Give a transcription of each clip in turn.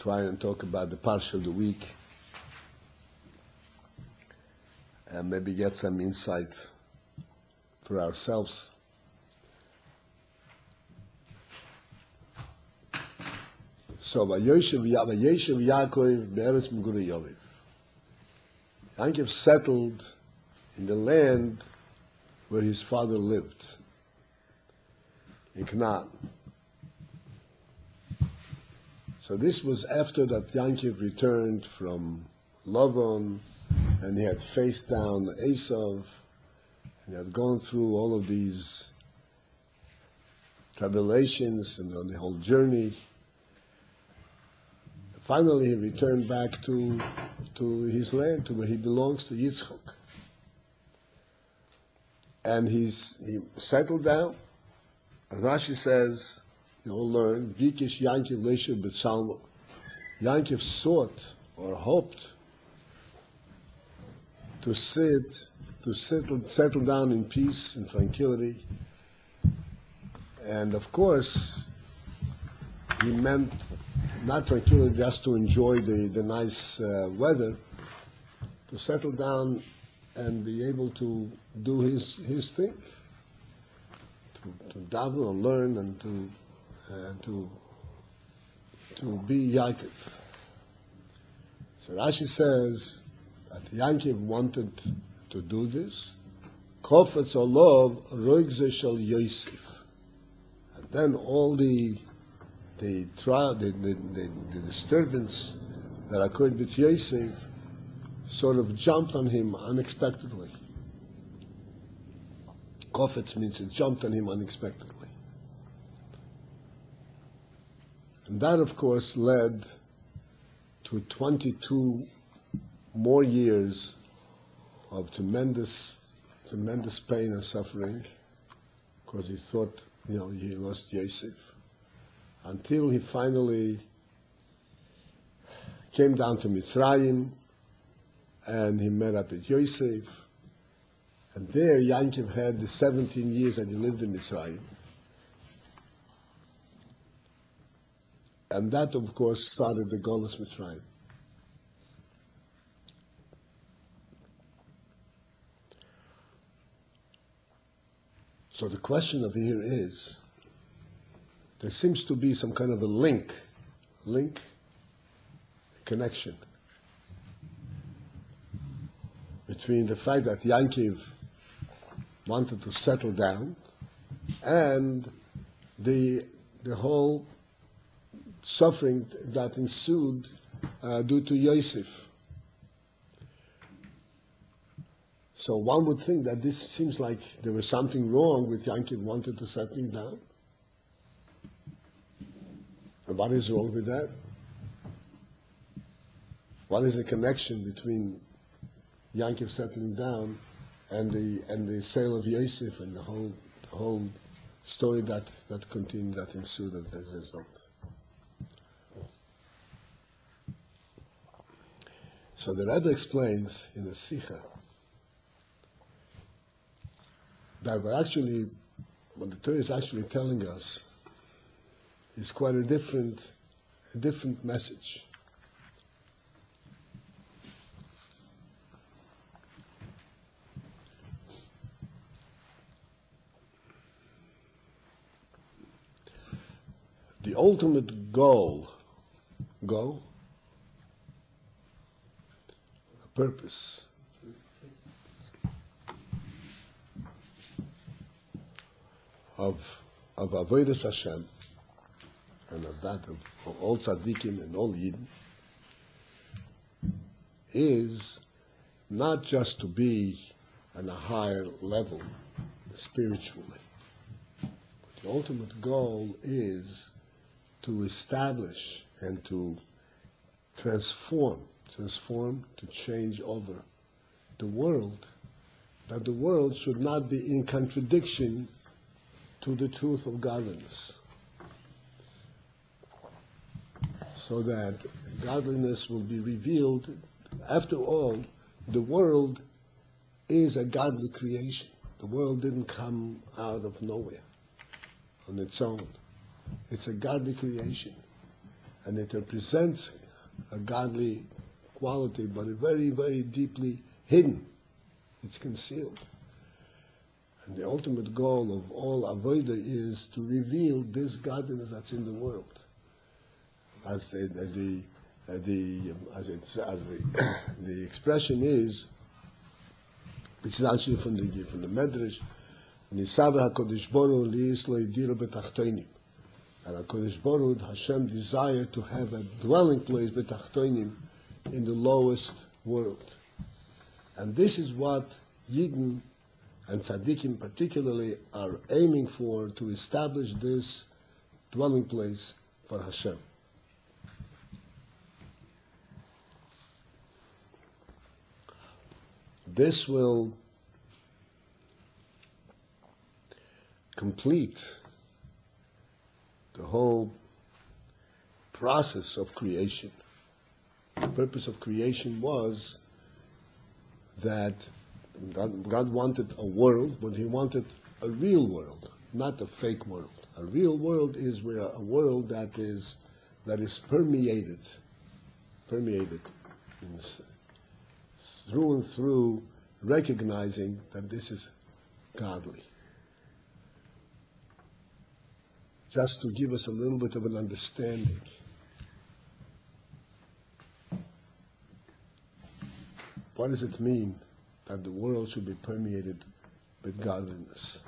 try and talk about the Parsha of the week and maybe get some insight for ourselves. So, VaYeishev Yaakov be'eretz Megurei Yoviv. Yaakov settled in the land where his father lived, in Canaan. So this was after that Yaakov returned from Lavan, and he had faced down Esav, and he had gone through all of these tribulations and on the whole journey. Finally, he returned back to his land, to where he belongs, to Yitzchak. And he settled down. As Rashi says, you all learn, Vikish Yaakov Leactures B'Salmo. Yaakov sought or hoped to settle down in peace and tranquility. And of course, he meant not tranquility just to enjoy the nice weather, to settle down and be able to do his thing, to daven and learn and to be Yaakov. So Rashi says that Yaakov wanted to do this. Kofetz olav roigze shel Yosef, and then all the disturbance that occurred with Yosef sort of jumped on him unexpectedly. Kofetz means it jumped on him unexpectedly. And that, of course, led to 22 more years of tremendous pain and suffering, because he thought, he lost Yosef, until he finally came down to Mitzrayim, and he met up with Yosef. And there, Yaakov had the 17 years that he lived in Mitzrayim. And that, of course, started the Golus Mitzrayim. So the question of here is, there seems to be some kind of a link, connection between the fact that Yaakov wanted to settle down and the whole suffering that ensued due to Yosef. So one would think that this seems like there was something wrong with Yaakov wanted to settle down. And what is wrong with that? What is the connection between Yaakov settling down and the sale of Yosef and the whole story that continued, that ensued as a result? So the Rabbi explains in the Sikha that what the Torah is actually telling us is quite a different message. The ultimate goal, purpose, of Avodas Hashem, and of that of all tzaddikim and all yidden, is not just to be on a higher level spiritually. The ultimate goal is to establish and to transform, to change over the world, that the world should not be in contradiction to the truth of godliness, so that godliness will be revealed. After all, the world is a godly creation. The world didn't come out of nowhere on its own. It's a godly creation. and it represents a godly quality, but very, very deeply hidden. It's concealed. And the ultimate goal of all avodah is to reveal this godliness that's in the world. As the expression is, which is actually from the Medrash, Nisava HaKadosh Baruch Hu li'is lo yidiro betachtonim. And HaKadosh Baruch Hu, Hashem desired to have a dwelling place betachtonim, in the lowest world. And this is what Yidden and Tzaddikim particularly are aiming for, to establish this dwelling place for Hashem. This will complete the whole process of creation. The purpose of creation was that God wanted a world, but He wanted a real world, not a fake world. A real world is a world that is permeated through and through, recognizing that this is godly. Just to give us a little bit of an understanding. What does it mean that the world should be permeated with godliness?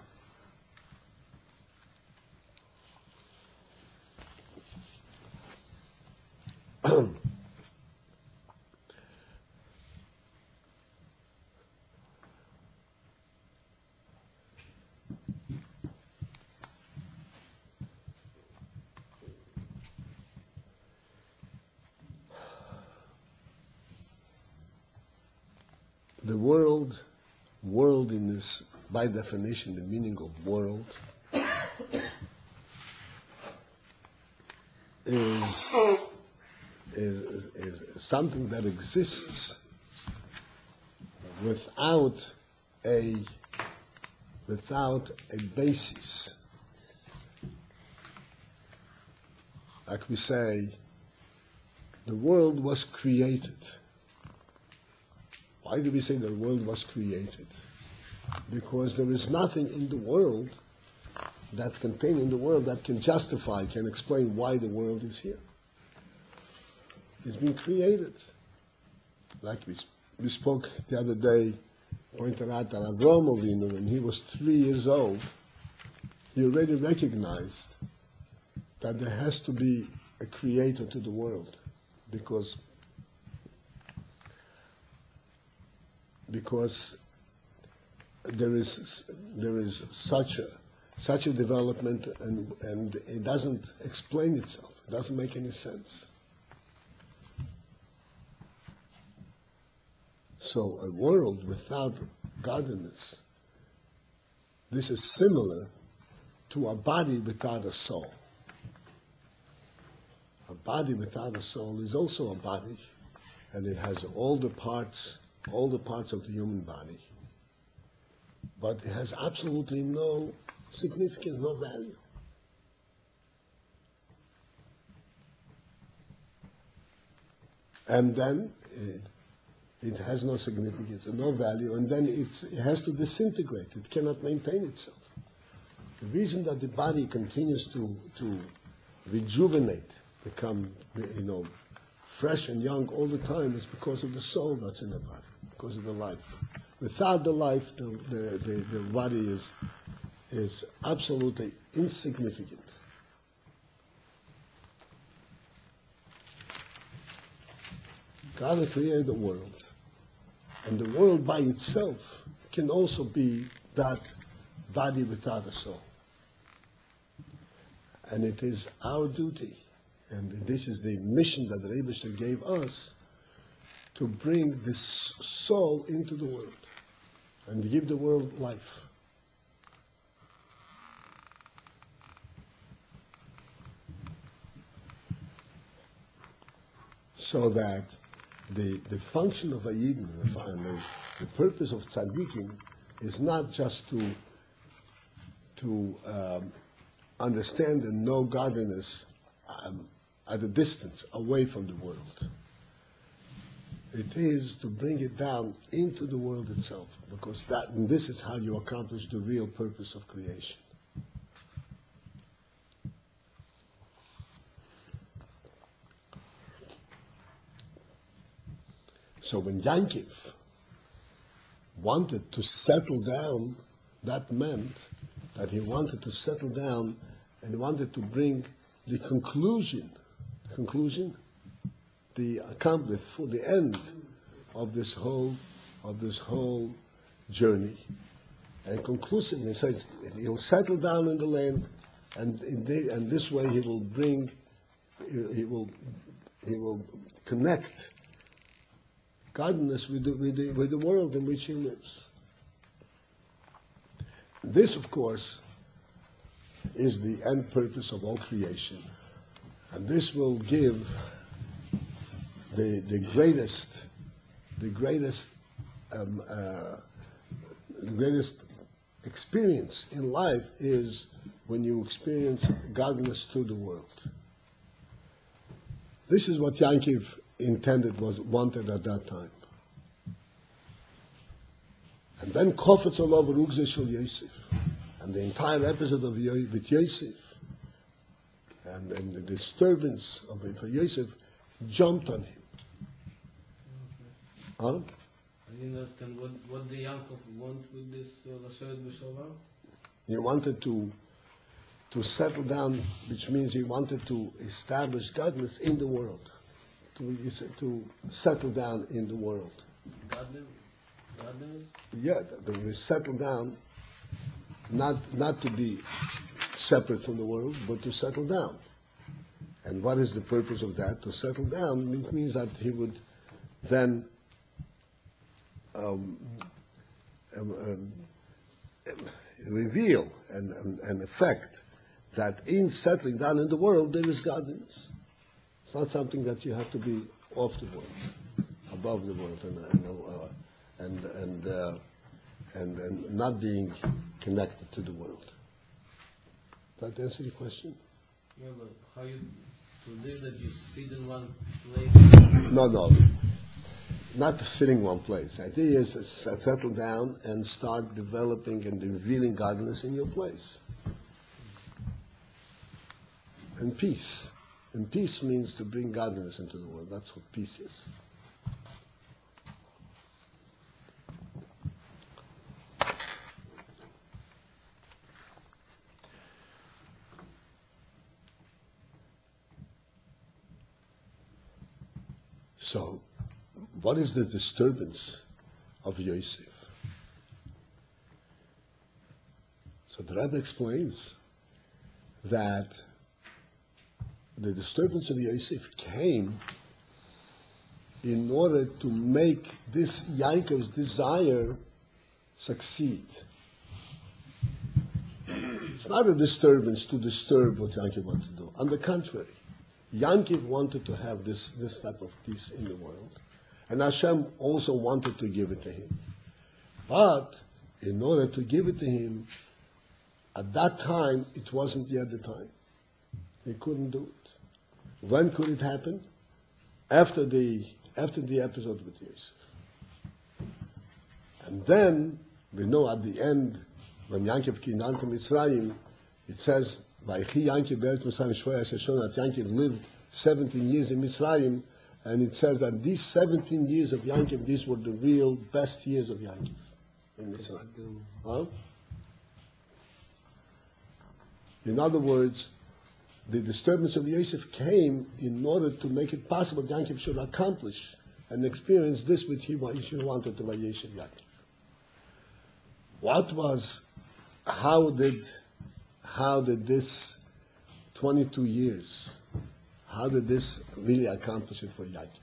The world in this, by definition, the meaning of world is something that exists without a basis. Like we say, the world was created. Why do we say the world was created? Because there is nothing in the world that's contained in the world that can justify, can explain why the world is here. It's been created. Like we spoke the other day, pointed out that Avraham Avinu, when he was 3 years old, he already recognized that there has to be a creator to the world, because there is such a development, and it doesn't explain itself. It doesn't make any sense. So a world without godliness, this is similar to a body without a soul. A body without a soul is also a body, and it has all the parts of the human body. But it has absolutely no significance, no value. And then it has no significance and no value, and then it has to disintegrate. It cannot maintain itself. The reason that the body continues to rejuvenate, become fresh and young all the time, is because of the soul that's in the body, because of the life. Without the life, the body is absolutely insignificant. God created the world, and the world by itself can also be that body without a soul. And it is our duty, and this is the mission that the VaYeishev gave us, to bring this soul into the world and to give the world life. So that the function of a Yidden and the purpose of tzaddikim is not just to understand and know godliness at a distance, away from the world. It is to bring it down into the world itself, because this is how you accomplish the real purpose of creation. So when Yankov wanted to settle down, that meant that he wanted to settle down and wanted to bring the conclusion, the accomplishment, for the end of this whole journey. And conclusively, he says he'll settle down in the land, and this way he will connect godliness with the world in which he lives. This, of course, is the end purpose of all creation, and this will give the greatest experience in life is when you experience godliness through the world. This is what Yankov wanted at that time. And then Kofetz Olav Rugze Shel Yosef, and the entire episode of VaYeishev, and the disturbance of VaYeishev jumped on him. Huh? I didn't understand what the Yankov want with this Laseret B'Shalom. He wanted to settle down, which means he wanted to establish godliness in the world, to settle down in the world. Godliness? Yeah, but you settle down, not to be separate from the world, but to settle down. And what is the purpose of that? To settle down, it means that he would then reveal and effect that in settling down in the world there is godliness. It's not something that you have to be off the world, above the world, and not being connected to the world. Does that answer your question? Yeah, but how you to live that you sit in one place? No. Not to sit in one place. The idea is to settle down and start developing and revealing godliness in your place. And peace. And peace means to bring godliness into the world. That's what peace is. So, what is the disturbance of Yosef? So the Rabbi explains that the disturbance of Yosef came in order to make this Yankov's desire succeed. It's not a disturbance to disturb what Yankov wanted to do. On the contrary, Yankov wanted to have this type of peace in the world. And Hashem also wanted to give it to him. But in order to give it to him, at that time, it wasn't yet the time. He couldn't do it. When could it happen? After the episode with Yosef. And then, we know at the end, when Yankov came down to Mitzrayim, it says, Vaychi Yankov be'eretz Mitzrayim shvoya sheshon, that Yankov lived 17 years in Mitzrayim, and it says that these 17 years of Yankov, these were the real best years of Yankov in Mitzrayim. Huh? In other words, the disturbance of Yosef came in order to make it possible that Yankov should accomplish and experience this which he wanted to VaYeishev Yankov. How did this 22 years, how did this really accomplish it for Yankov?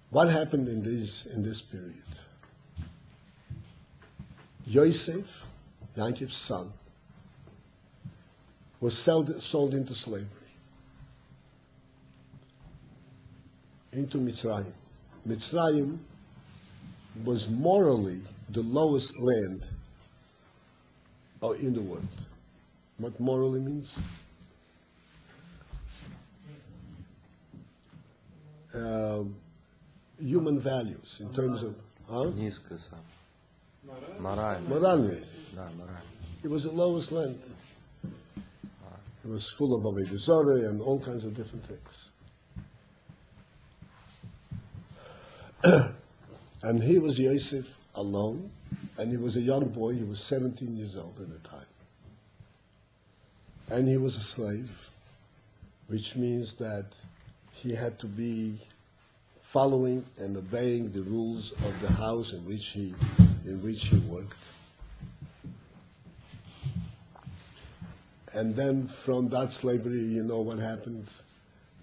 What happened in this period? Yosef, Yankov's son, was sold into slavery, into Mitzrayim. Mitzrayim was morally the lowest land or in the world. What morally means? Human values in terms of Низко сам. Морально. morality. Да, морально. It was the lowest land. It was full of Avodah Zarah and all kinds of different things. And he was VaYeishev alone, and he was a young boy. He was 17 years old at the time. And he was a slave, which means that he had to be following and obeying the rules of the house in which he worked. And then from that slavery, you know what happened?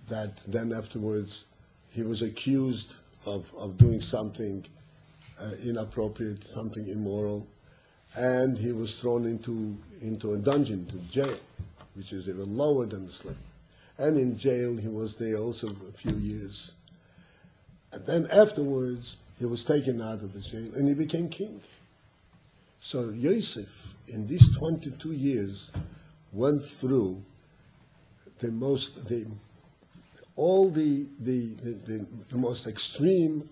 That then afterwards he was accused of doing something inappropriate, something immoral, and he was thrown into a dungeon, to jail, which is even lower than the slave. And in jail he was there also a few years. And then afterwards he was taken out of the jail and he became king. So Yosef, in these 22 years, went through the most extreme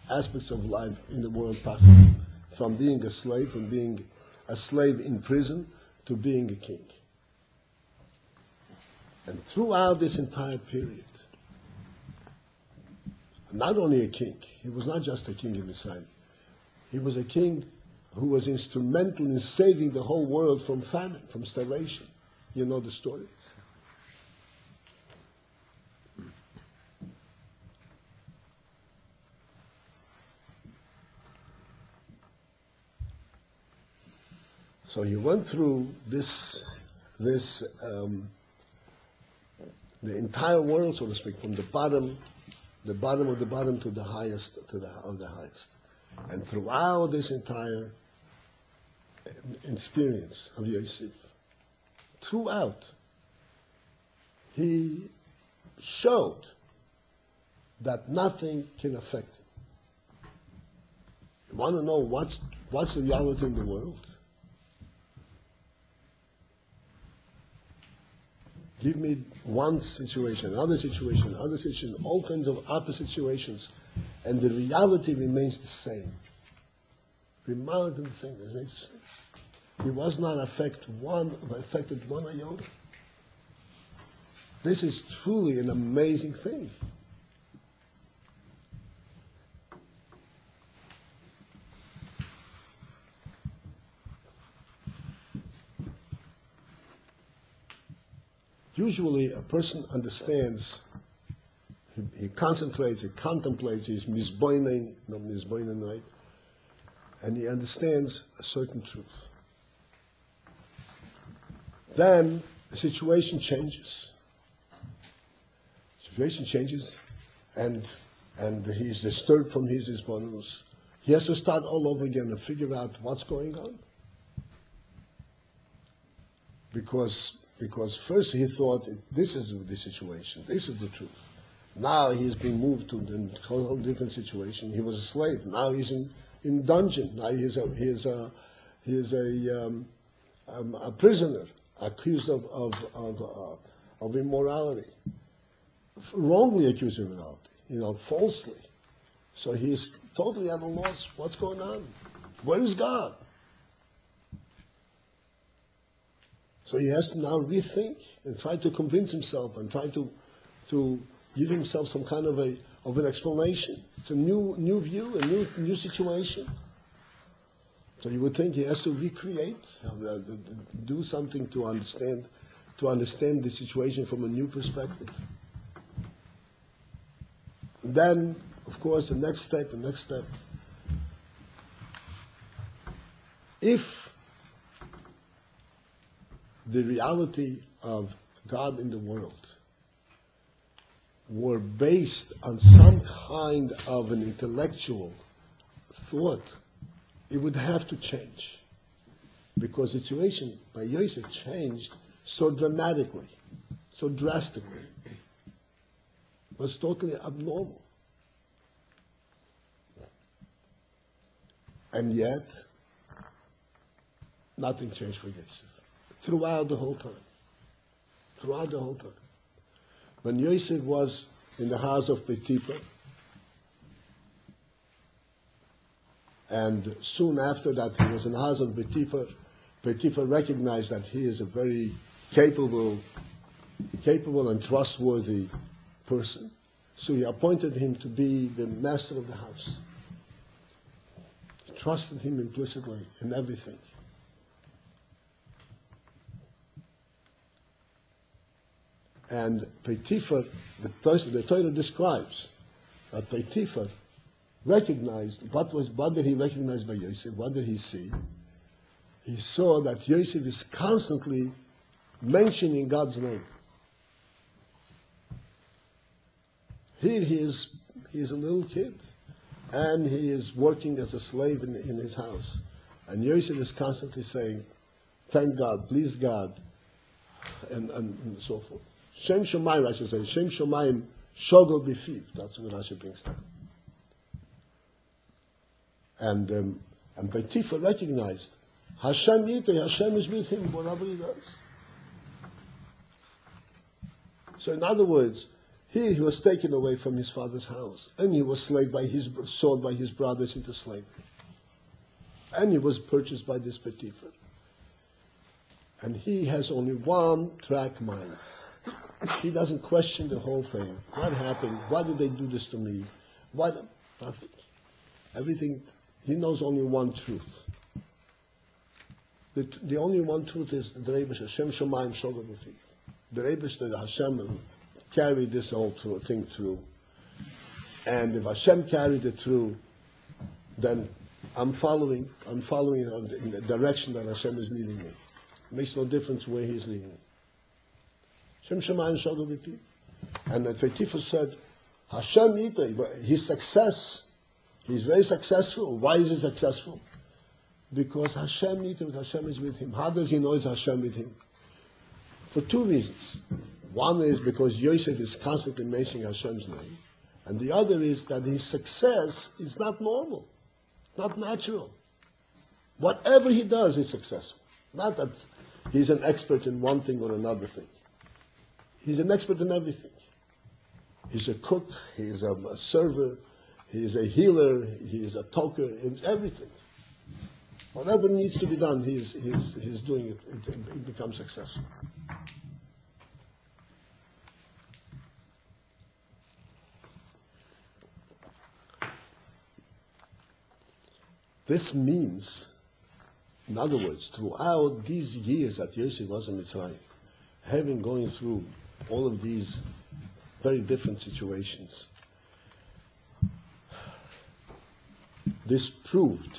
aspects of life in the world possible, from being a slave, from being a slave in prison to being a king. And throughout this entire period, not only a king, he was not just a king in Israel, he was a king who was instrumental in saving the whole world from famine, from starvation. You know the story? So he went through the entire world, so to speak, from the bottom of the bottom to the highest of the highest. And throughout this entire experience of Yosef, throughout, he showed that nothing can affect him. You want to know what's the reality in the world? Give me one situation, another situation, all kinds of opposite situations, and the reality remains the same. Reality the same. Remains the same. He was not affected one iota. This is truly an amazing thing. Usually a person understands, he concentrates, he contemplates, he's mizboinen, and he understands a certain truth. Then the situation changes. And he's disturbed from his bonus. He has to start all over again and figure out what's going on. Because first he thought, this is the situation, this is the truth. Now he's been moved to a whole different situation. He was a slave. Now he's in dungeon. Now he's a prisoner, accused of immorality, wrongly accused of immorality, falsely. So he's totally at a loss. What's going on? Where is God? So he has to now rethink and try to convince himself and try to give himself some kind of an explanation. It's a new view, a new situation. So you would think he has to recreate, do something to understand the situation from a new perspective. And then, of course, the next step. If the reality of God in the world were based on some kind of an intellectual thought, it would have to change. Because the situation by Yosef changed so dramatically, so drastically. It was totally abnormal. And yet, Nothing changed for Yosef. Throughout the whole time. Throughout the whole time. When Yosef was in the house of Potiphar, and soon after that he was in the house of Potiphar, Potiphar recognized that he is a very capable and trustworthy person. So he appointed him to be the master of the house. He trusted him implicitly in everything. And Potiphar, the Torah describes that Potiphar recognized, what did he recognize by Yosef? What did he see? He saw that Yosef is constantly mentioning God's name. Here he is a little kid, and he is working as a slave in his house. And Yosef is constantly saying, thank God, please God, and so forth. Shem Shomayim, Rashi says, Shem Shomayim shogol b'fiv. That's what Rashi brings down. And Potiphar recognized, Hashem Yitei, Hashem is with him, whatever he does. So in other words, here he was taken away from his father's house, and he was sold by his brothers into slavery. And he was purchased by this Potiphar. And he has only one track mind. He doesn't question the whole thing. What happened? Why did they do this to me? What? Nothing. Everything. He knows only one truth. The only one truth is the Rabbi Hashem Shomayim Shogol B'fiv. The Rabbi that Hashem carried this whole thing through. And if Hashem carried it through, then I'm following in the direction that Hashem is leading me. It makes no difference where He is leading me. Hashem Shemayim Shogol B'fiv. And then Potiphar said, Hashem Yitei, his success, he's very successful. Why is he successful? Because Hashem Yitei, Hashem is with him. How does he know it's Hashem with him? For two reasons. One is because Yosef is constantly mentioning Hashem's name. And the other is that his success is not normal, not natural. Whatever he does is successful. Not that he's an expert in one thing or another thing. He's an expert in everything. He's a cook, he's a server, he's a healer, he's a talker, everything. Whatever needs to be done, he's doing it. It becomes successful. This means, in other words, throughout these years that Yosef was in Mitzrayim, going through all of these very different situations, this proved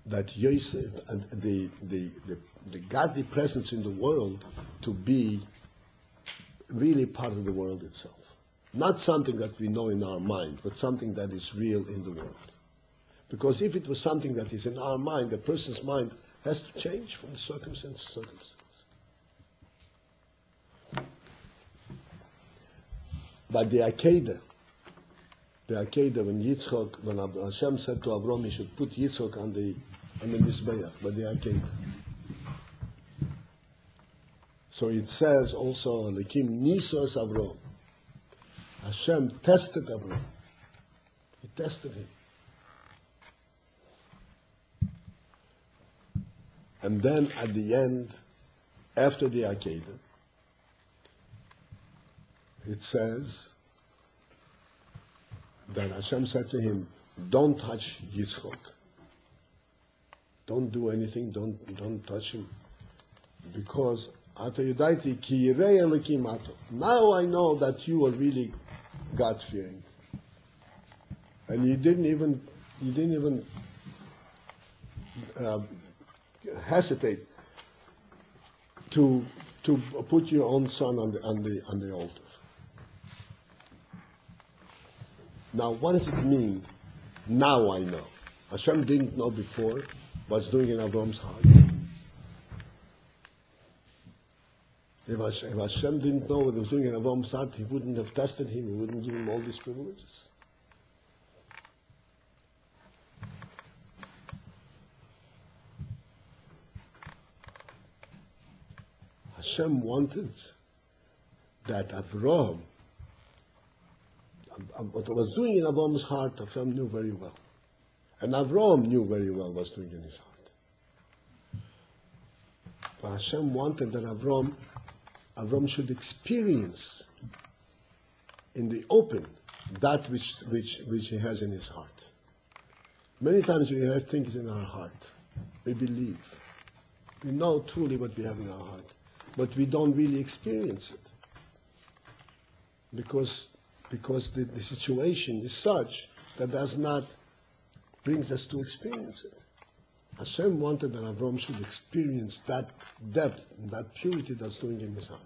that Yosef and the godly presence in the world to be really part of the world itself. Not something that we know in our mind, but something that is real in the world. Because if it was something that is in our mind, the person's mind has to change from the circumstance to circumstance. But the Akedah, when Hashem said to Avram, he should put Yitzchok on the Mizbeach, but the Akedah. So it says also, Lekim Nisos Avram. Hashem tested Avram. He tested him. And then at the end, after the Akedah, it says that Hashem said to him, don't touch Yitzchok. Don't do anything, don't touch him. Because now I know that you are really God-fearing. And you didn't even hesitate to put your own son on the altar. Now, what does it mean? Now I know. Hashem didn't know before what's doing in Avram's heart. If Hashem didn't know what he was doing in Avram's heart, he wouldn't have tested him. He wouldn't give him all these privileges. Hashem wanted that Avraham, what was doing in Avram's heart, Hashem knew very well. And Avraham knew very well what was doing in his heart. But Hashem wanted that Avram should experience in the open that which he has in his heart. Many times we have things in our heart. We believe. We know truly what we have in our heart. But we don't really experience it. Because the situation is such that does not brings us to experience it. Hashem wanted that Avram should experience that depth, that purity that's doing in his heart.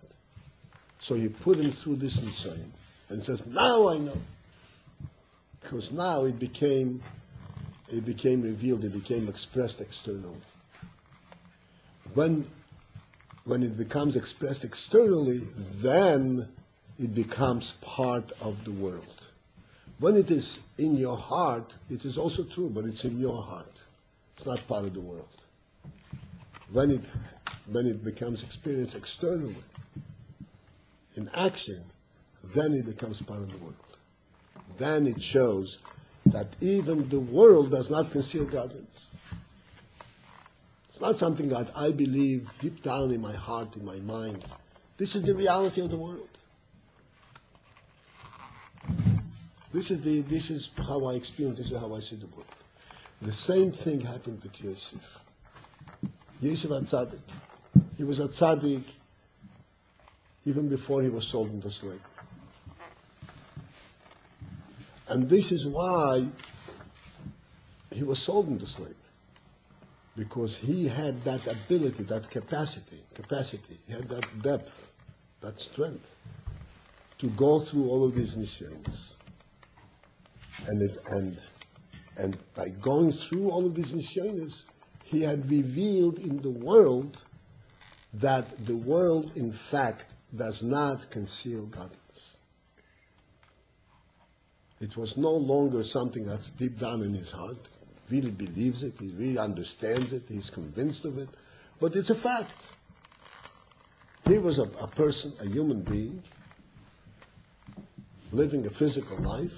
So he put him through this Nisayon and says, now I know. Because now it became revealed, it became expressed externally. When it becomes expressed externally, then it becomes part of the world. When it is in your heart, it is also true, but it's in your heart. It's not part of the world. When it becomes experienced externally, in action, then it becomes part of the world. Then it shows that even the world does not conceal godliness. It's not something that I believe deep down in my heart, in my mind. This is the reality of the world. This is how I experience, this is how I see the world. The same thing happened with Yosef. Yosef a tzaddik. He was a tzaddik even before he was sold into slavery. And this is why he was sold into slavery. Because he had that ability, that capacity, he had that depth, that strength to go through all of these nisyonos. And by going through all of these nisyonos, he had revealed in the world that the world, in fact, does not conceal godliness. It was no longer something that's deep down in his heart. He really believes it, he really understands it, he's convinced of it, but it's a fact. He was a person, a human being, living a physical life,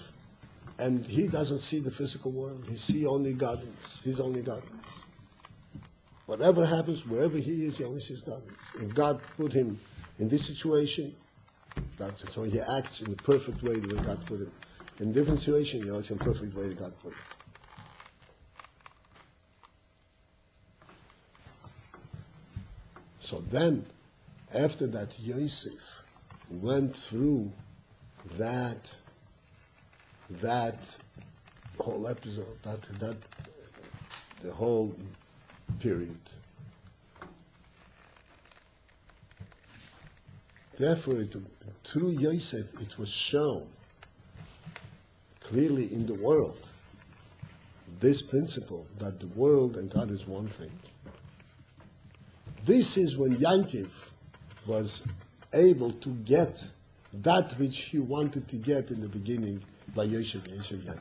and he doesn't see the physical world. He sees only godliness. He's only godliness. Whatever happens, wherever he is, he only sees godliness. If God put him in this situation, that's it. So he acts in the perfect way that God put him. In different situations, he acts in the perfect way that God put him. So then, after that, Yosef went through that whole episode, the whole period. Therefore, through Yosef, it was shown clearly in the world this principle that the world and God is one thing. This is when Yankov was able to get that which he wanted to get in the beginning by VaYeishev Yankov.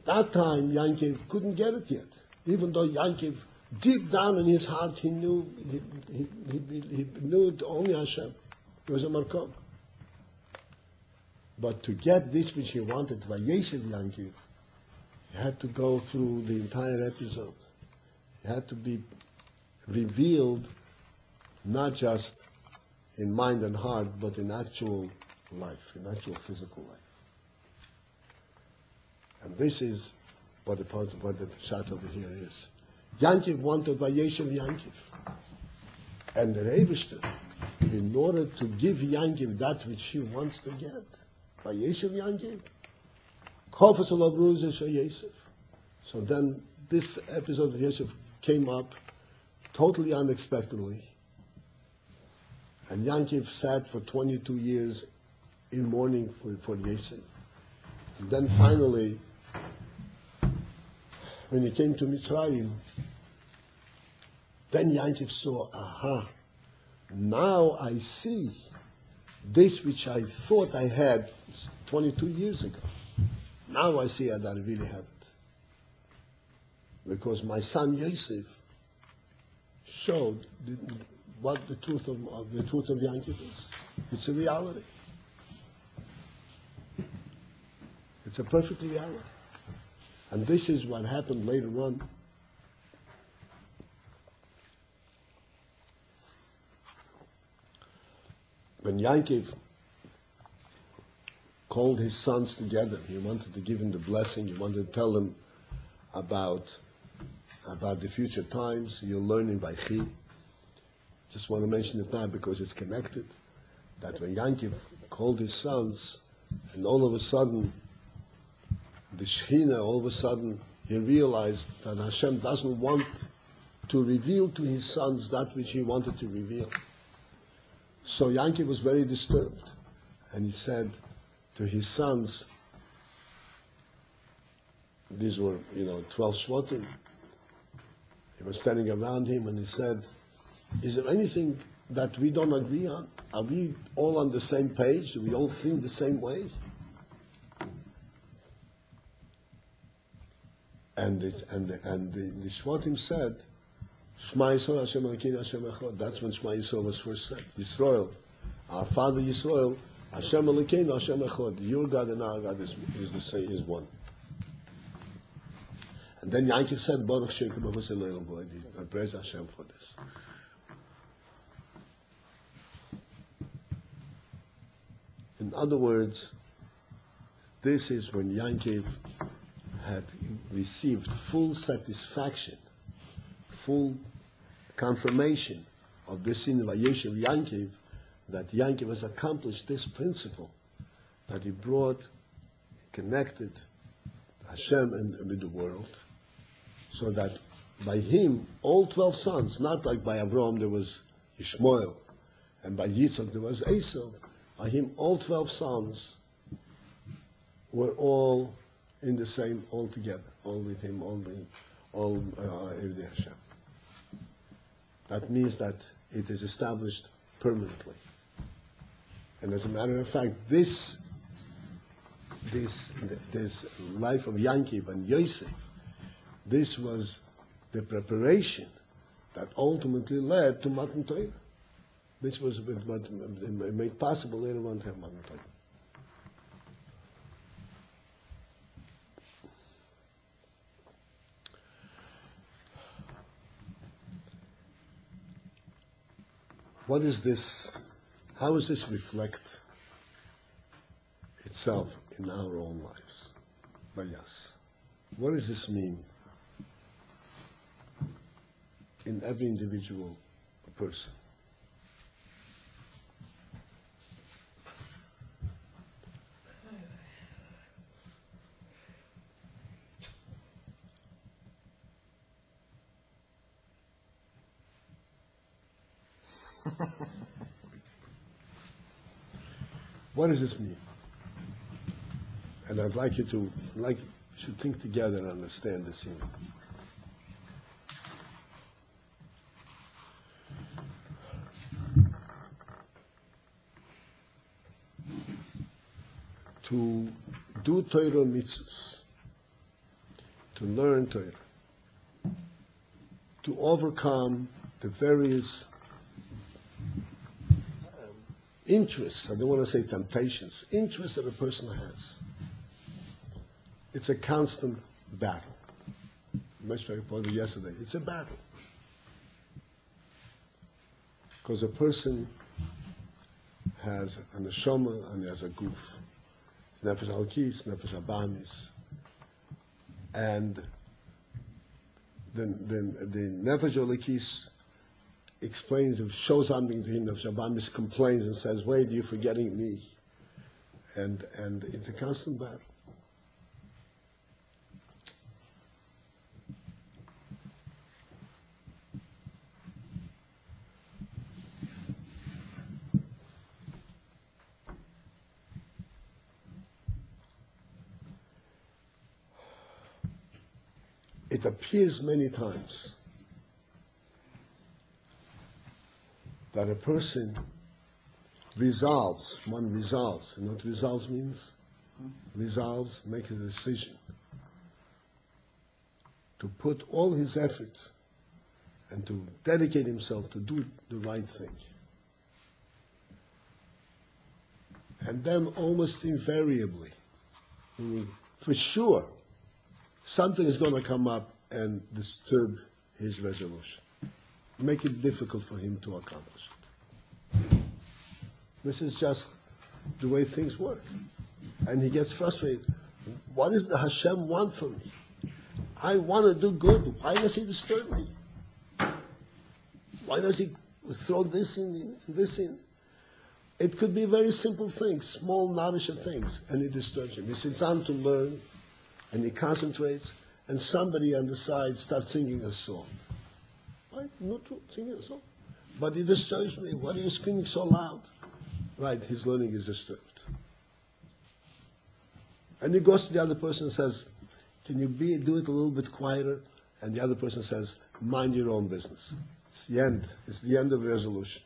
That time Yankov couldn't get it yet, even though Yankov deep down in his heart he knew he knew only Hashem. He was a Markom. But to get this which he wanted by VaYeishev Yankov, he had to go through the entire episode. It had to be revealed not just in mind and heart, but in actual life, in actual physical life. And this is what the shot over here is. Yankov wanted VaYeishev Yankov. And the Rebbe, in order to give Yankov that which he wants to get, VaYeishev Yankov, Chofetz Olav Ruzah Yosef. So then this episode of Yosef came up totally unexpectedly. And Yankov sat for 22 years in mourning for Yosef. And then finally, when he came to Mitzrayim, then Yankov saw, aha, now I see this which I thought I had 22 years ago. Now I see that I really have it. Because my son Yosef, showed what the truth of Yankiv is. It's a reality. It's a perfect reality. And this is what happened later on. When Yankiv called his sons together, he wanted to give him the blessing, he wanted to tell them about the future times. You'll learn in VaYeishev. Just want to mention it now because it's connected. That when Yankiv called his sons, and all of a sudden, the Shekhinah, all of a sudden, he realized that Hashem doesn't want to reveal to his sons that which he wanted to reveal. So Yankiv was very disturbed. And he said to his sons, these were, 12 Shvatim. He was standing around him and he said, is there anything that we don't agree on? Are we all on the same page? Do we all think the same way? And the Shvatim said, Shema Yisrael Hashem Elokeinu Hashem Echad. That's when Shema Yisrael was first said. Yisrael, our father Yisrael, Hashem Elokeinu Hashem Echad. Your God and our God is the same, is one. And then Yankiv said, Baruch Shem K'mavos Elohim Bo'edi. I praise Hashem for this. In other words, this is when Yankiv had received full satisfaction, full confirmation of this in VaYeishev Yankiv, that Yankiv has accomplished this principle, that he brought, connected Hashem and with the world, so that by him, all 12 sons, not like by Avraham there was Ishmael, and by Yitzhak there was Esau, by him all 12 sons were all in the same, all together, all with him, all Evdei Hashem. That means that it is established permanently. And as a matter of fact, this life of Yankiv and VaYeishev, this was the preparation that ultimately led to Matan Torah. This was what made possible later on to have Matan Torah. What is this? How does this reflect itself in our own lives? Yes. What does this mean in every individual person? What does this mean? And I'd like you to think together and understand this scene. To do Torah mitzvahs, to learn Torah, to overcome the various interests, I don't want to say temptations, interests that a person has. It's a constant battle. I mentioned it yesterday. It's a battle. Because a person has a neshama and he has a guf. Nefesh Alkis, Nefesh Abamis. And the Nefesh Alkis explains, shows something to him, the Shabbamis complains and says, wait, you're forgetting me. And it's a constant battle. It appears many times that a person resolves, and what resolves means? Resolves, makes a decision to put all his effort and to dedicate himself to do the right thing. And then almost invariably, meaning for sure, something is going to come up and disturb his resolution, make it difficult for him to accomplish it. This is just the way things work. And he gets frustrated. What does the Hashem want from me? I want to do good. Why does he disturb me? Why does he throw this in, this in? It could be very simple things, small, nourishing things, and it disturbs him. He sits down to learn, and he concentrates, and somebody on the side starts singing a song. Right? Not singing a song. But it disturbs me. Why are you screaming so loud? Right, his learning is disturbed. And he goes to the other person and says, can you do it a little bit quieter? And the other person says, mind your own business. It's the end. It's the end of the resolution.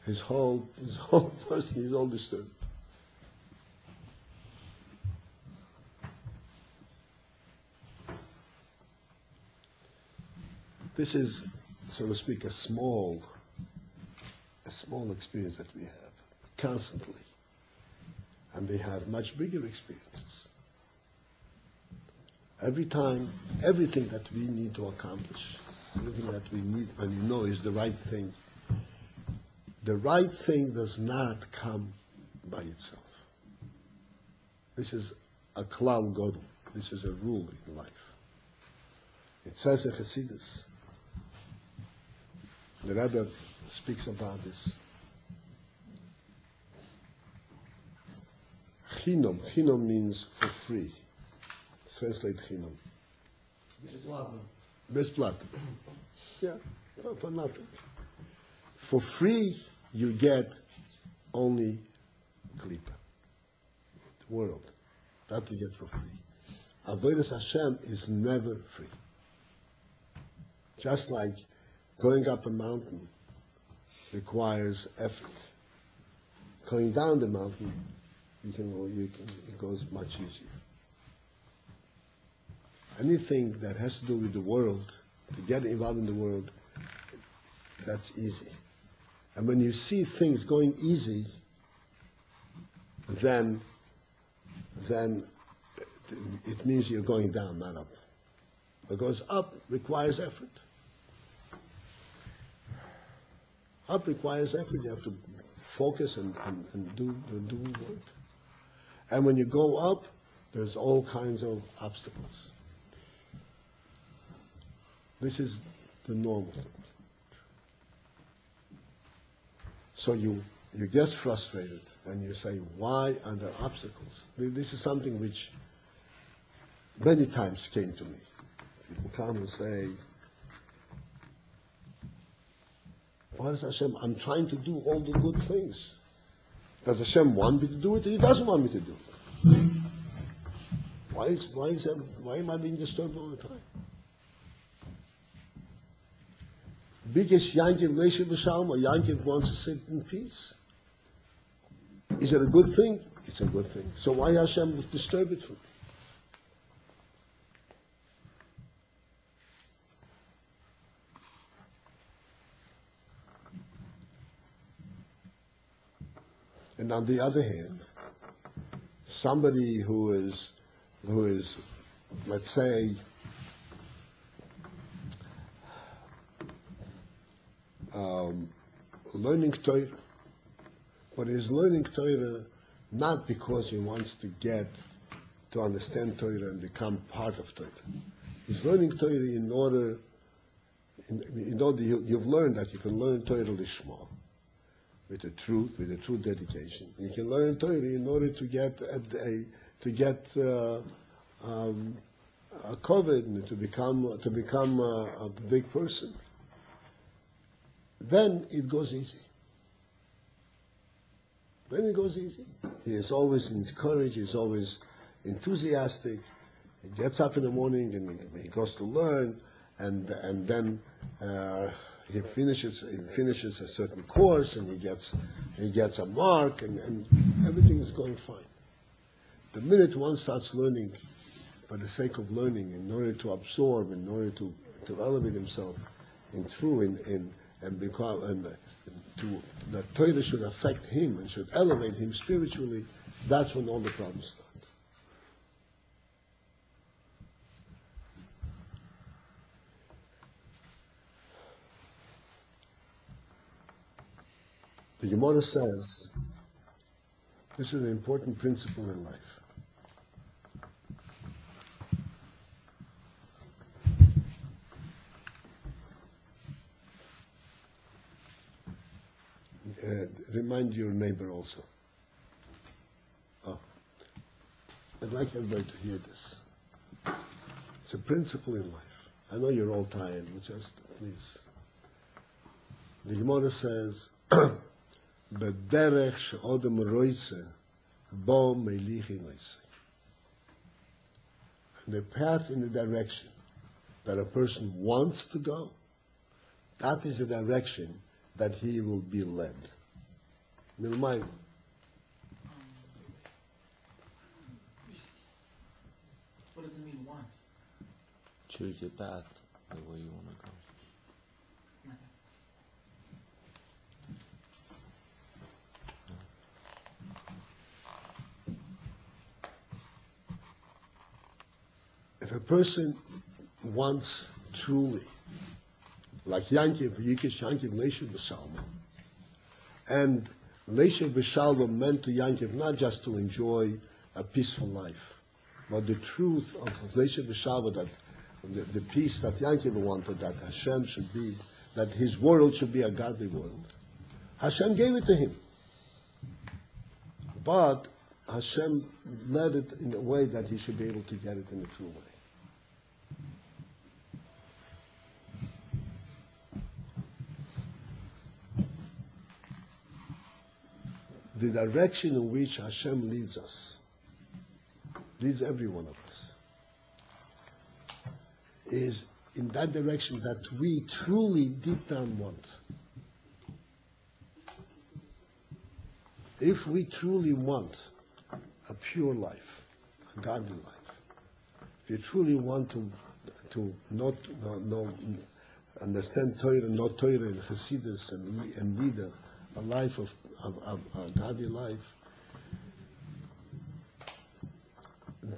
His whole person is all disturbed. This is, so to speak, a small experience that we have constantly. And we have much bigger experiences. Every time, everything that we need to accomplish, everything that we need and you know is the right thing, the right thing does not come by itself. This is a klal godel. This is a rule in life. It says in Chassidus, the Rabbi speaks about this. Chinom. Chinom means for free. Translate chinom. Besplatno. Yeah, for nothing. For free, you get only klipa, the world. That you get for free. Avodas Hashem is never free. Just like going up a mountain requires effort. Going down the mountain, it goes much easier. Anything that has to do with the world, to get involved in the world, that's easy. And when you see things going easy, then it means you're going down, not up. What goes up requires effort. Up requires effort. You have to focus and do work. And when you go up, there's all kinds of obstacles. This is the normal thing. So you get frustrated and you say, why are there obstacles? This is something which many times came to me. People come and say, why is Hashem? I'm trying to do all the good things. Does Hashem want me to do it? He doesn't want me to do it. Why am I being disturbed all the time? Biggest Yankiv Leactures b'Shalom, Yankiv wants to sit in peace. Is it a good thing? It's a good thing. So why Hashem would disturb it for me? And on the other hand, somebody who is, let's say, learning Torah, but is learning Torah not because he wants to get to understand Torah and become part of Torah. He's learning Torah in order you've learned that you can learn Torah lishma, with the true dedication. You can learn Torah in order to get a covet and to become a big person. Then it goes easy. He is always encouraged. He is always enthusiastic. He gets up in the morning and he goes to learn, and then he finishes a certain course and he gets a mark and everything is going fine. The minute one starts learning for the sake of learning, in order to absorb, in order to elevate himself and become, the Torah should affect him and should elevate him spiritually, that's when all the problems start. The Gemara says, this is an important principle in life. Remind your neighbor also. I'd like everybody to hear this. It's a principle in life. I know you're all tired, but just please. The Gemara says, "B'derech she'odem roitze, bo meilichi noise." And the path in the direction that a person wants to go, that is the direction that he will be led. Nirmayim. What does it mean, want? Choose your path, the way you want to go. If a person wants truly, like Yankiv, Yikish Yankiv, Leactures b'Shalva, and Leactures b'Shalva meant to Yankiv not just to enjoy a peaceful life, but the truth of Leactures b'Shalva, that the peace that Yankiv wanted, that Hashem should be, that his world should be a godly world. Hashem gave it to him. But Hashem led it in a way that he should be able to get it in a true way. The direction in which Hashem leads us, leads every one of us, is in that direction that we truly deep down want. If we truly want a pure life, a godly life, if you truly want to not understand Torah, not Torah and Hasidus and lead a life of a godly life,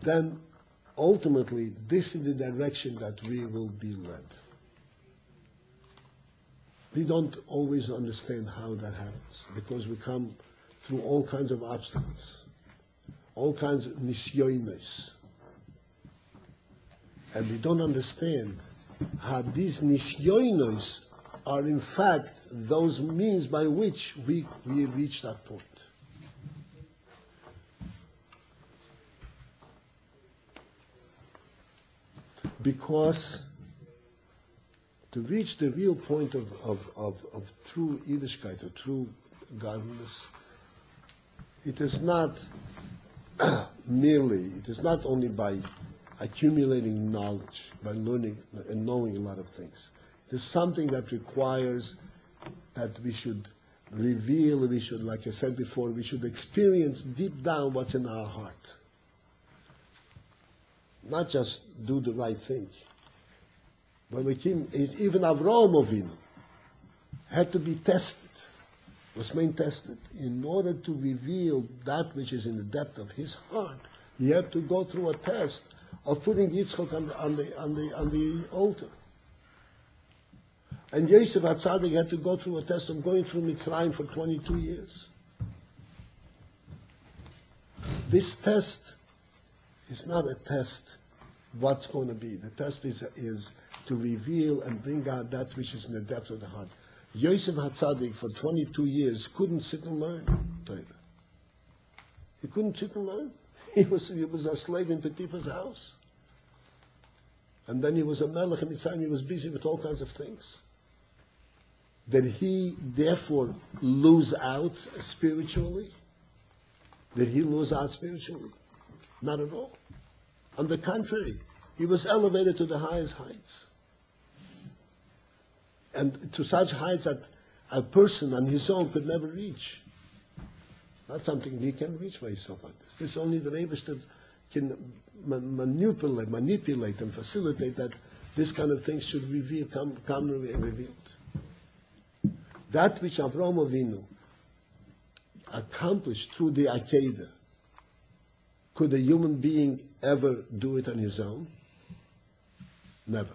then ultimately this is the direction that we will be led. We don't always understand how that happens because we come through all kinds of obstacles, all kinds of nisyonos, and we don't understand how these nisyonos are in fact those means by which we reach that point. Because to reach the real point of true Yiddishkeit, or true godliness, it is not it is not only by accumulating knowledge, by learning and knowing a lot of things. It is something that requires that we should reveal, we should, like I said before, we should experience deep down what's in our heart. Not just do the right thing. But even Avraham Avinu had to be tested, was being tested. In order to reveal that which is in the depth of his heart, he had to go through a test of putting Yitzchak on the altar. And Yosef HaTzadik had to go through a test of going through Mitzrayim for 22 years. This test is not a test what's going to be. The test is to reveal and bring out that which is in the depth of the heart. Yosef HaTzadik for 22 years couldn't sit and learn Torah. He couldn't sit and learn. He was a slave in Potiphar's house. And then he was a melech in Mitzrayim. He was busy with all kinds of things. Did he therefore lose out spiritually? Did he lose out spiritually? Not at all. On the contrary, he was elevated to the highest heights. And to such heights that a person on his own could never reach. Not something he can reach by himself like this. This only the Rebbe can manipulate and facilitate that this kind of thing should come revealed. That which Avraham Avinu accomplished through the Akedah, could a human being ever do it on his own? Never.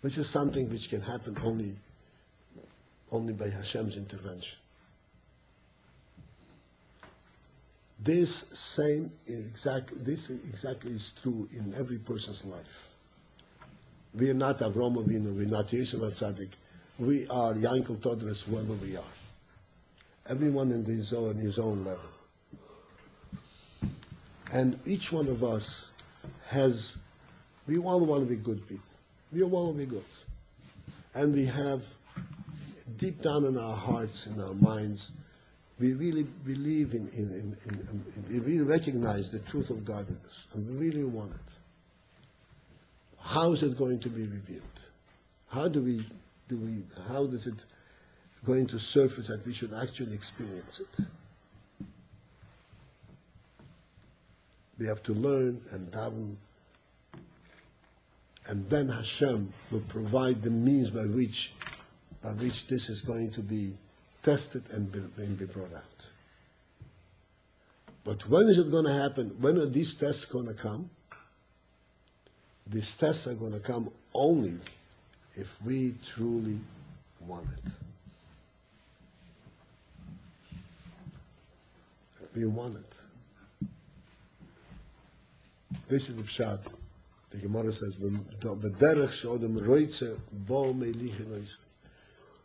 Which is something which can happen only by Hashem's intervention. This exactly is true in every person's life. We are not Avraham Avinu, we are not Yosef Tzaddik. We are Yankel Todres, whoever we are. Everyone in his own level. And each one of us we all want to be good people. We all want to be good. And we have, deep down in our hearts, in our minds, we really believe we really recognize the truth of God in us. And we really want it. How is it going to be revealed? How is it going to surface that we should actually experience it? We have to learn and daven, and then Hashem will provide the means by which this is going to be tested and be brought out. But when is it going to happen? When are these tests going to come? These tests are going to come only if we truly want it. We want it. This is the pshat. The Gemara says,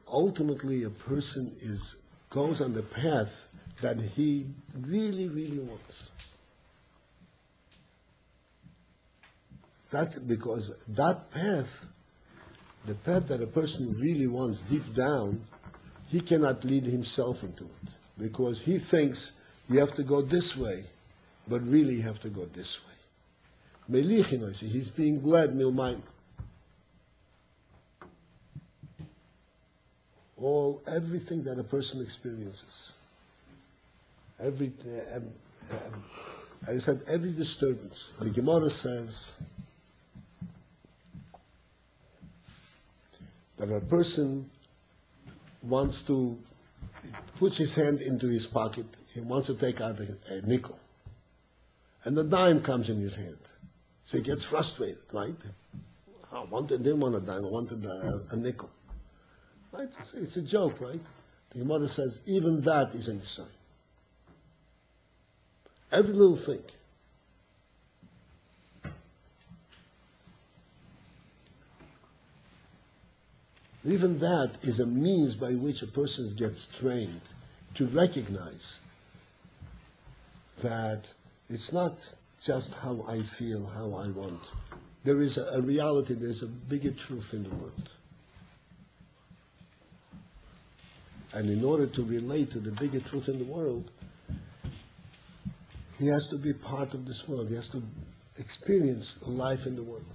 ultimately, a person goes on the path that he really, really wants. That's because that path, the path that a person really wants deep down, he cannot lead himself into it. Because he thinks you have to go this way, but really you have to go this way. He's being led milmayim. Everything that a person experiences, every disturbance. The Gemara says that a person puts his hand into his pocket, he wants to take out a nickel, and the dime comes in his hand. So he gets frustrated, right? Didn't want a dime, I wanted a nickel. Right? It's a joke, right? The Gemara says even that is a sign. Every little thing. Even that is a means by which a person gets trained to recognize that it's not just how I feel, how I want. There is a reality, there's a bigger truth in the world. And in order to relate to the bigger truth in the world, he has to be part of this world. He has to experience life in the world.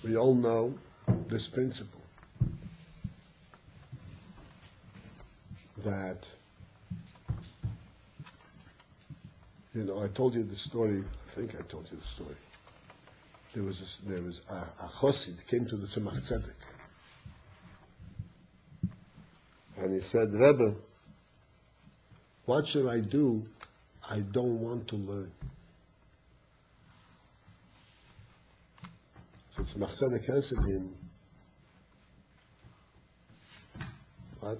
We all know this principle that, I told you the story, I think I told you the story. There was a Chosid came to the Tzemach Tzedek, and he said, Rebbe, what should I do? I don't want to learn. So Tzemach Tzedek answered him, what?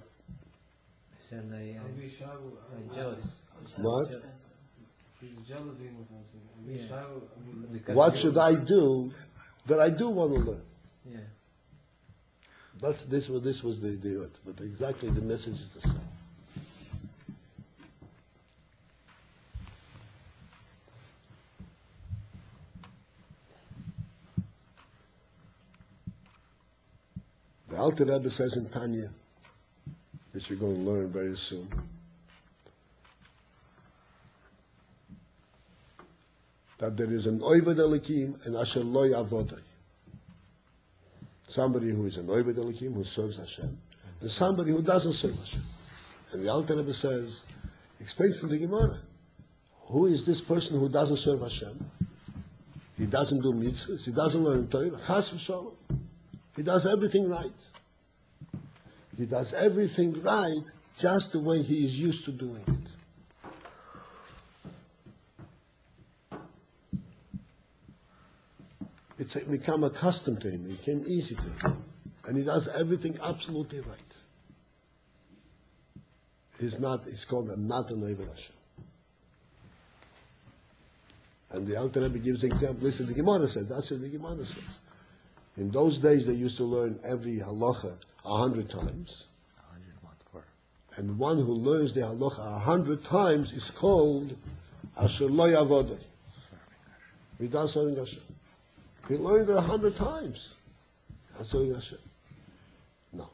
Jealous. What? Jealous or something. What should I do that I do want to learn? Yeah. This was the but exactly the message is the same. Alter Rebbe says in Tanya, which we're going to learn very soon, that there is an Oved Elikim and Asher Lo Yavodai. Somebody who is an Oved Elikim, who serves Hashem, and somebody who doesn't serve Hashem. And the Alter Rebbe says, explains from the Gemara, who is this person who doesn't serve Hashem? He doesn't do mitzvahs, he doesn't learn Torah, Chas v'Shalom. He does everything right. He does everything right just the way he is used to doing it. It's become accustomed to him, it became easy to him. And he does everything absolutely right. He's called not an Oved Hashem. And the Alter Rebbe gives an example. Listen, the Gemara says, that's what the Gemara says. In those days, they used to learn every halacha 100 times. And one who learns the halacha 100 times is called Asher Lo Yavodai. He does serving Hashem. He learned it 100 times. That's serving Hashem. No.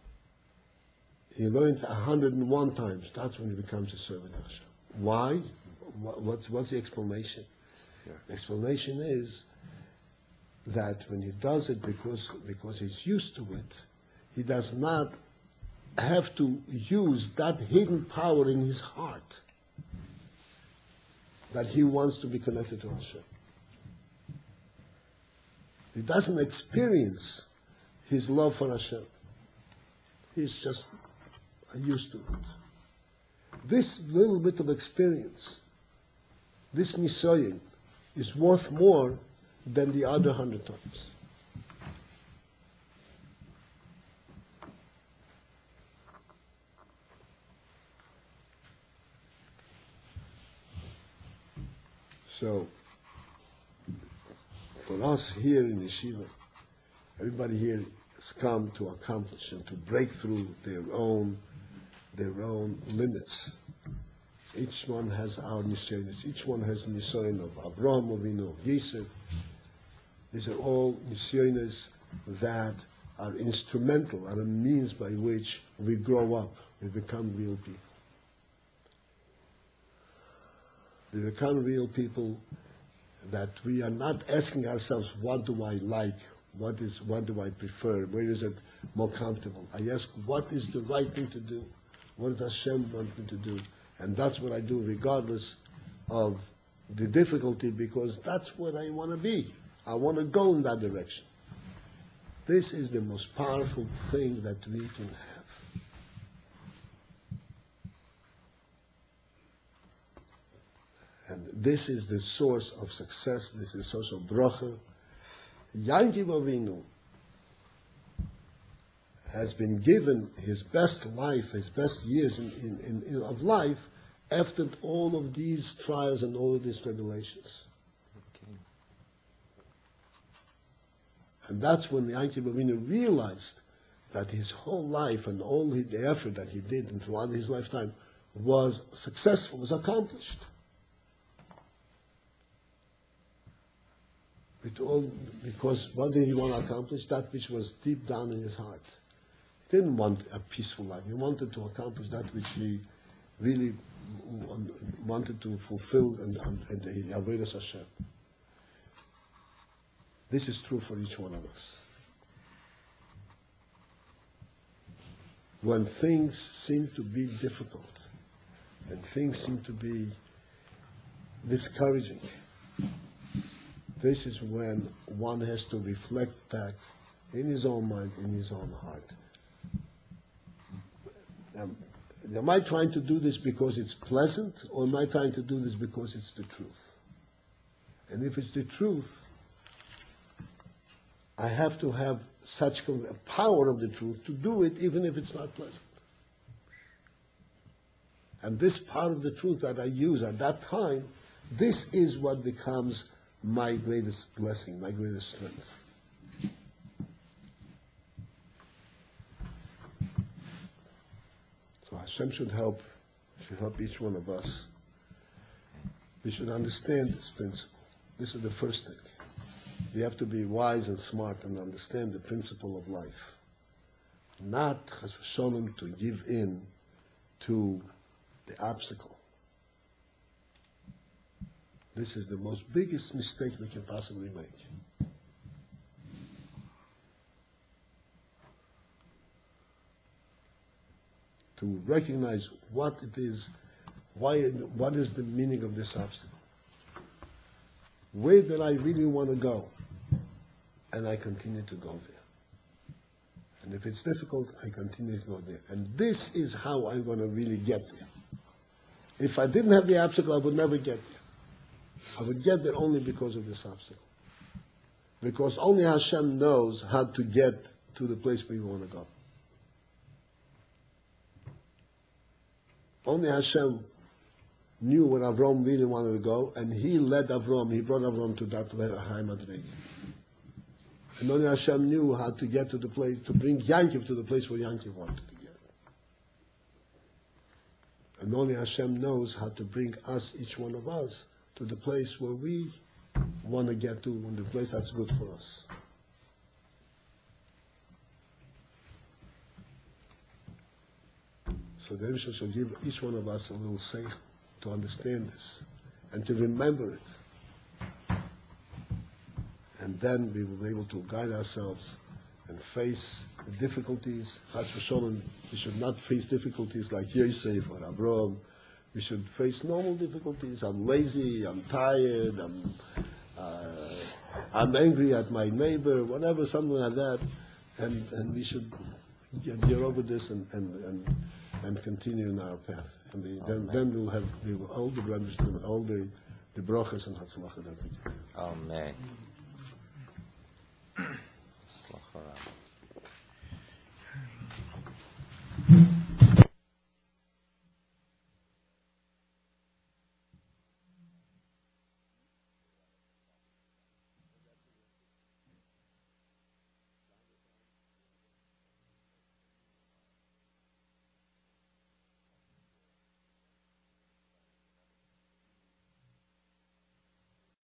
He learned 101 times. That's when he becomes a servant of Hashem. Why? What's the explanation? The explanation is that when he does it because he's used to it, he does not have to use that hidden power in his heart that he wants to be connected to Hashem. He doesn't experience his love for Hashem. He's just used to it. This little bit of experience, this nisoyin, is worth more than the other 100 times. So, for us here in Yeshiva, everybody here has come to accomplish and to break through their own limits. Each one has our nisyonos. Each one has a nisyon of Avraham Avinu, VaYeishev. These are all nisyonos that are instrumental, are a means by which we grow up, we become real people. We become real people that we are not asking ourselves, what do I like? What do I prefer? Where is it more comfortable? I ask, what is the right thing to do? What does Hashem want me to do? And that's what I do regardless of the difficulty, because that's what I want to be. I want to go in that direction. This is the most powerful thing that we can have. And this is the source of success, this is the source of bracha. Yaakov Avinu has been given his best life, his best years of life after all of these trials and all of these tribulations. Okay. And that's when Yaakov Avinu realized that his whole life and all the effort that he did throughout his lifetime was successful, was accomplished. Because what did he want to accomplish? That which was deep down in his heart. He didn't want a peaceful life. He wanted to accomplish that which he really wanted to fulfill and the Avodas Hashem. This is true for each one of us. When things seem to be difficult and things seem to be discouraging, this is when one has to reflect back in his own mind, in his own heart. Am I trying to do this because it's pleasant, or am I trying to do this because it's the truth? And if it's the truth, I have to have such a power of the truth to do it even if it's not pleasant. And this part of the truth that I use at that time, this is what becomes my greatest blessing, my greatest strength. So Hashem should help each one of us. We should understand this principle. This is the first thing. We have to be wise and smart and understand the principle of life. not chas v'sholem to give in to the obstacle. This is the most biggest mistake we can possibly make. To recognize what it is, what is the meaning of this obstacle. Where did I really want to go? And I continue to go there. And if it's difficult, I continue to go there. And this is how I'm going to really get there. If I didn't have the obstacle, I would never get there. I would get there only because of this obstacle. Because only Hashem knows how to get to the place where you want to go. Only Hashem knew where Avram really wanted to go, and he brought Avram to that high Madrig. And only Hashem knew how to get to the place, to bring Yankiv to the place where Yankiv wanted to get. And only Hashem knows how to bring us, each one of us, to the place where we want to get to, and the place that's good for us. So the Rebbe should give each one of us a little seichel to understand this and to remember it. And then we will be able to guide ourselves and face the difficulties. Chas v'sholem, we should not face difficulties like VaYeishev or Abraham. We should face normal difficulties. I'm lazy, I'm tired, I'm angry at my neighbor, whatever, something like that. And we should get over this and continue in our path. And then we will all the blemish, all the brachas and hatzlacha that we can have. Amen.